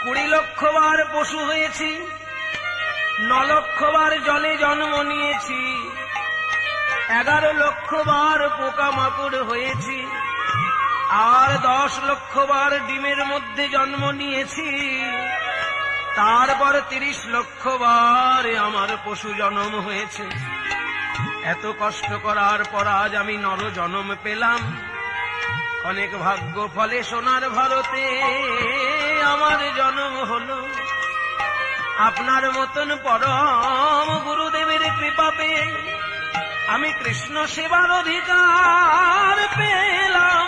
20 লক্ষ বার পশু হয়েছি, 9 লক্ষ বার জলে জন্ম নিয়েছি, 11 লক্ষ বার পোকামাকড় হয়েছি, আর 10 লক্ষ বার ডিমের মধ্যে জন্ম নিয়েছি, তারপর 30 লক্ষ বার আমার পশু জন্ম হয়েছে। এত কষ্ট করার পর আজ আমি নর জন্ম পেলাম। অনেক ভাগ্য ফলে সোনার ভারতে আমার জন্ম হলো। আপনার মতন পরম গুরুদেবের কৃপা পেয়ে আমি কৃষ্ণ সেবার অধিকার পেলাম।